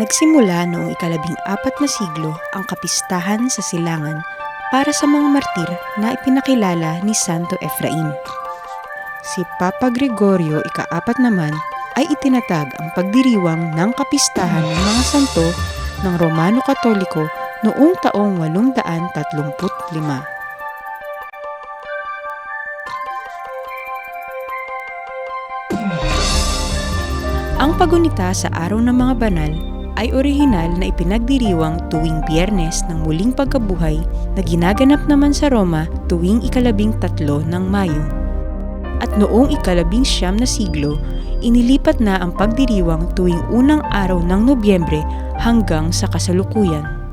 Nagsimula noong ika-14 na siglo ang kapistahan sa silangan para sa mga martir na ipinakilala ni Santo Efrain. Si Papa Gregorio ika-4 naman ay itinatag ang pagdiriwang ng kapistahan ng mga santo ng Romano Katoliko noong taong 835. Ang paggunita sa Araw ng Mga Banal ay orihinal na ipinagdiriwang tuwing Biyernes ng muling pagkabuhay na ginaganap naman sa Roma tuwing ika-13 ng Mayo. At noong ika-19 na siglo, inilipat na ang pagdiriwang tuwing unang araw ng Nobyembre hanggang sa kasalukuyan.